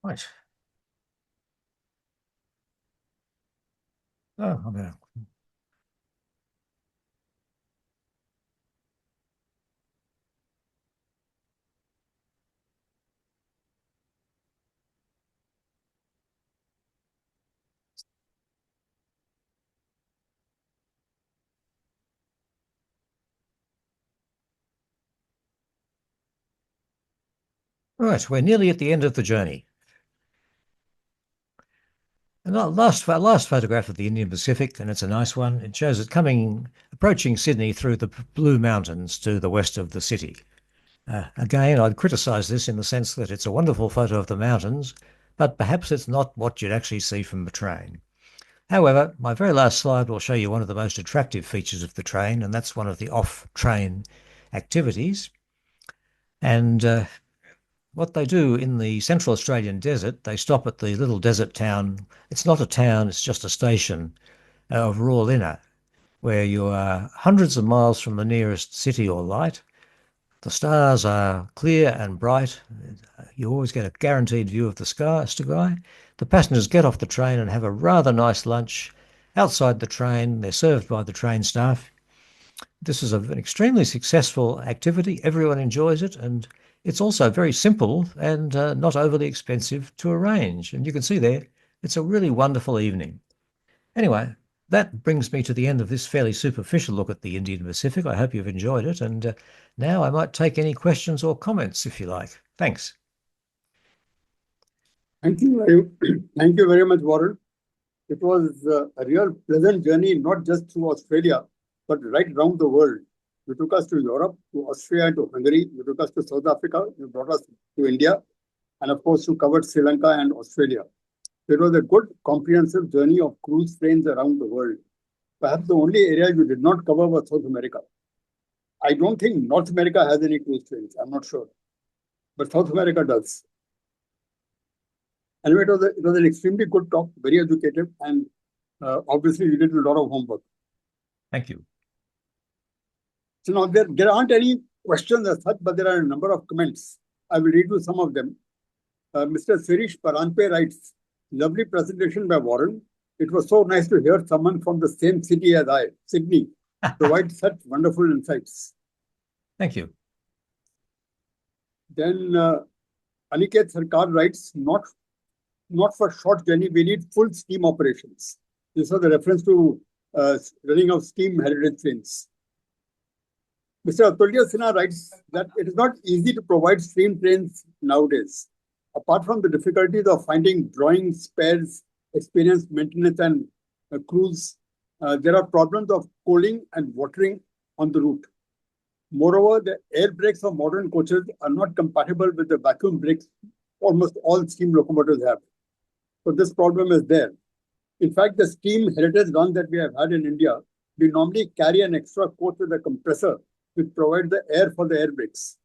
Right. Oh, I'm going to... Right, we're nearly at the end of the journey. And the last photograph of the Indian Pacific, and it's a nice one. It shows it approaching Sydney through the Blue Mountains to the west of the city. Again, I'd criticise this in the sense that it's a wonderful photo of the mountains, but perhaps it's not what you'd actually see from the train. However, my very last slide will show you one of the most attractive features of the train, and that's one of the off-train activities. And what they do in the Central Australian desert, they stop at the little desert town. It's not a town, it's just a station of Rawlinna, where you are hundreds of miles from the nearest city or light. The stars are clear and bright. You always get a guaranteed view of the sky. The passengers get off the train and have a rather nice lunch outside the train. They're served by the train staff. This is an extremely successful activity. Everyone enjoys it, and it's also very simple and not overly expensive to arrange. And you can see there, it's a really wonderful evening. Anyway, that brings me to the end of this fairly superficial look at the Indian Pacific. I hope you've enjoyed it. And now I might take any questions or comments if you like. Thanks. Thank you very much, Warren. It was a real pleasant journey, not just through Australia, but right around the world. You took us to Europe, to Austria, to Hungary. You took us to South Africa. You brought us to India. And of course, you covered Sri Lanka and Australia. It was a good, comprehensive journey of cruise trains around the world. Perhaps the only area you did not cover was South America. I don't think North America has any cruise trains. I'm not sure. But South America does. Anyway, it was an extremely good talk, very educative, and obviously you did a lot of homework. Thank you. So now there aren't any questions as such, but there are a number of comments. I will read you some of them. Mr. Sirish Paranpe writes, lovely presentation by Warren. It was so nice to hear someone from the same city as I, Sydney, provide such wonderful insights. Thank you. Then Aniket Sarkar writes, not for short journey, we need full steam operations. This was a reference to running of steam heritage trains. Mr. Atulya Sinha writes that it is not easy to provide steam trains nowadays. Apart from the difficulties of finding drawings, spares, experienced maintenance and crews, there are problems of cooling and watering on the route. Moreover, the air brakes of modern coaches are not compatible with the vacuum brakes almost all steam locomotives have. So this problem is there. In fact, the steam heritage run that we have had in India, we normally carry an extra coach with a compressor which provides the air for the air brakes.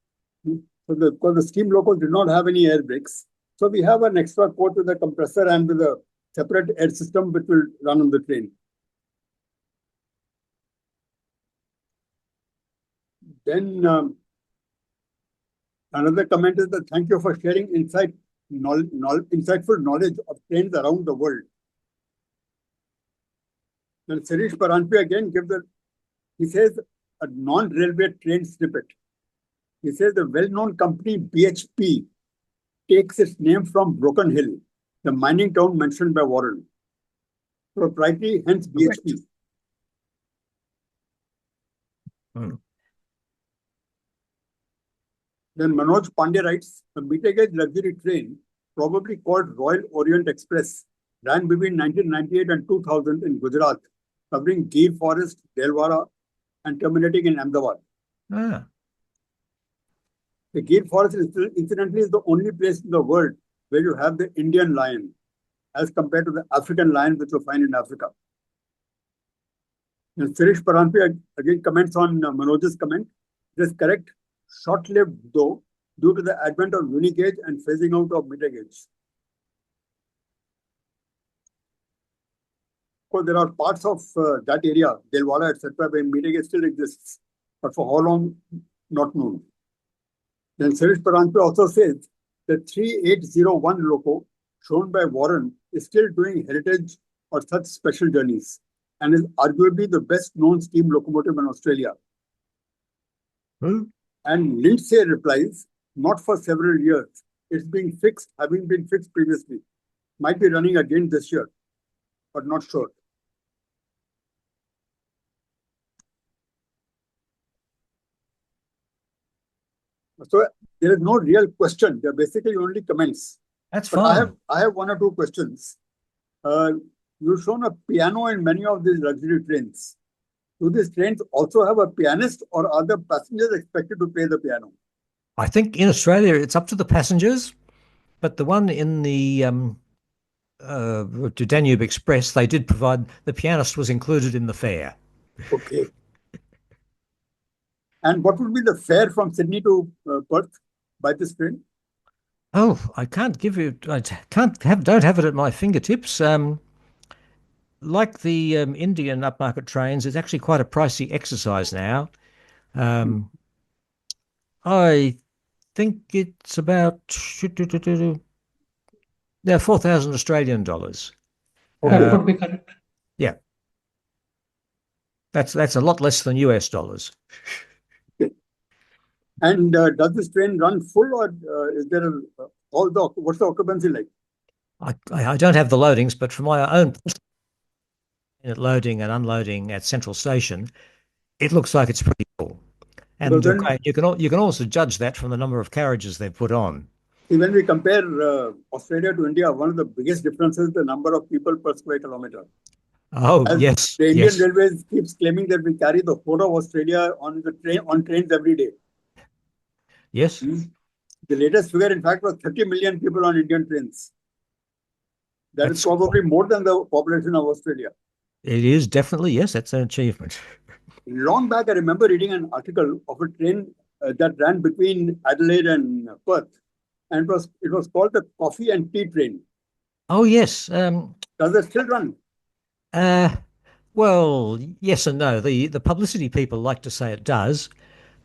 So because the steam locos did not have any air brakes, so we have an extra coach with a compressor and with a separate air system which will run on the train. Then another comment is that thank you for sharing insightful knowledge of trains around the world. Then Sirish Paranpi again he says a non-railway train snippet. He says the well-known company BHP takes its name from Broken Hill, the mining town mentioned by Warren. Proprietary, hence BHP. Then Manoj Pandey writes, a meter-gauge luxury train, probably called Royal Orient Express, ran between 1998 and 2000 in Gujarat, covering Gir Forest, Delwara, and terminating in Ahmedabad. Ah. The Gir Forest, incidentally, is the only place in the world where you have the Indian lion, as compared to the African lion which you find in Africa. And Sirish Paranpi again comments on Manoj's comment. It is correct, short-lived though, due to the advent of unigauge and phasing out of meter gauge. Of course, there are parts of that area, Delwara, etc., where meter gauge still exists, but for how long, not known. Then Sirish Paranpi also says the 3801 loco shown by Warren is still doing heritage or such special journeys and is arguably the best known steam locomotive in Australia. And Lindsay replies, not for several years. It's being fixed, having been fixed previously. Might be running again this year, but not sure. So there is no real question. They're basically only comments. That's but fine. I have one or two questions. You've shown a piano in many of these luxury trains. Do these trains also have a pianist, or are the passengers expected to play the piano? I think in Australia it's up to the passengers, but the one in the to Danube Express, they did provide, the pianist was included in the fare. Okay. And what would be the fare from Sydney to Perth by this train? Oh, I can't give you. Don't have it at my fingertips. Like the Indian upmarket trains, it's actually quite a pricey exercise now. Um, I think it's about yeah, 4,000 Australian dollars. Okay. That would be correct. Yeah, that's a lot less than US dollars. And does this train run full, or is there what's the occupancy like? I don't have the loadings, but from my own loading and unloading at Central Station, it looks like it's pretty full. And Because when, you can also judge that from the number of carriages they've put on. when we compare Australia to India, one of the biggest differences is the number of people per square kilometer. Oh, As yes, the Indian yes, Railways keeps claiming that we carry the whole of Australia on trains every day. yes. The latest figure, in fact, was 30 million people on Indian trains. That is That's probably more than the population of Australia. It is definitely, yes, that's an achievement. Long back, I remember reading an article of a train that ran between Adelaide and Perth, and it was called the coffee and tea train. Oh, yes. Does it still run? Well, yes and no. The publicity people like to say it does,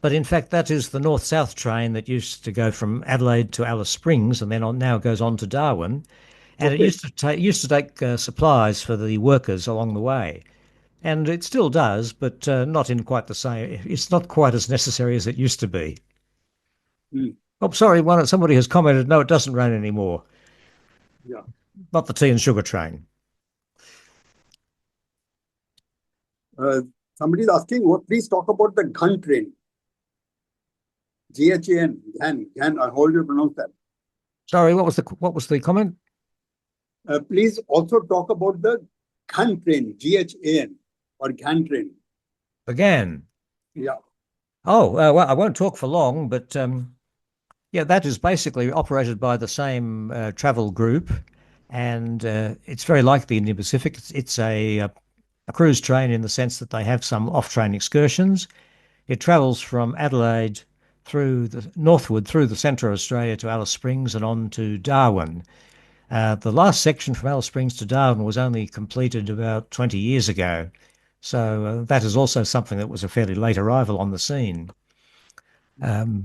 but in fact, that is the north-south train that used to go from Adelaide to Alice Springs and then now goes on to Darwin. And it Okay. used to take supplies for the workers along the way. And it still does, but not in quite the same. It's not quite as necessary as it used to be. Hmm. Oh, sorry, somebody has commented, no, it doesn't run anymore. Yeah. Not the tea and sugar train. Somebody is asking, please talk about the Ghan train. Ghan, Ghan. How do you pronounce that? Sorry, what was the comment? Please also talk about the Ghan train, Ghan, or Ghan train. Again. Yeah. Oh, well, I won't talk for long, but yeah, that is basically operated by the same travel group, and it's very like the Indian Pacific. It's a cruise train in the sense that they have some off-train excursions. It travels from Adelaide through the northward through the centre of Australia to Alice Springs and on to Darwin. The last section from Alice Springs to Darwin was only completed about 20 years ago. So that is also something that was a fairly late arrival on the scene. Yeah,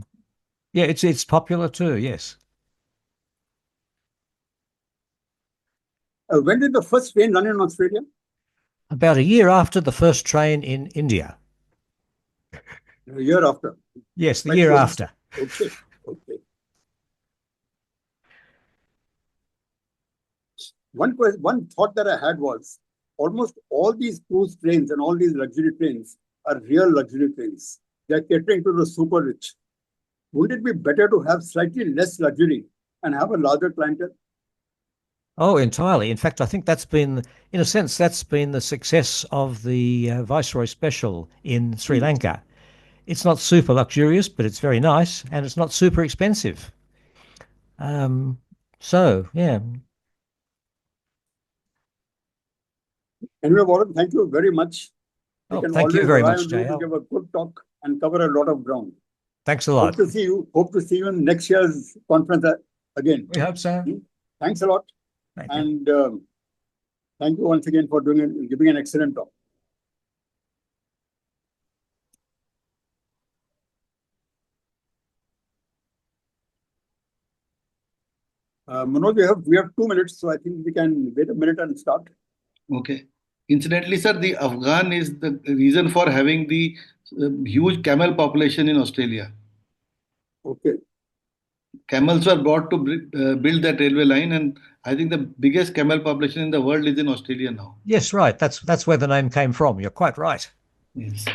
it's popular too, yes. When did the first train run in Australia? About a year after the first train in India. A year after. Yes, the Quite year close. after. Okay. Okay. One thought that I had was almost all these cruise trains and all these luxury trains are real luxury trains. They're catering to the super rich. Wouldn't it be better to have slightly less luxury and have a larger clientele? Oh, entirely. In fact, I think that's been, in a sense, that's been the success of the Viceroy Special in Sri Lanka. It's not super luxurious, but it's very nice, and it's not super expensive. So, yeah. Anyway, Warren, thank you very much. We Oh, can thank you always very rely much, on you to JL. give a good talk and cover a lot of ground. Thanks a lot. Hope to see you in next year's conference again. We hope so. Thanks a lot. Thank you. And thank you once again for giving an excellent talk. Manoj, we have 2 minutes, so I think we can wait a minute and start. Okay. Incidentally, sir, the Afghan is the reason for having the huge camel population in Australia. Okay. Camels were brought to build that railway line, and I think the biggest camel population in the world is in Australia now. Yes, right. That's where the name came from. You're quite right. Yes.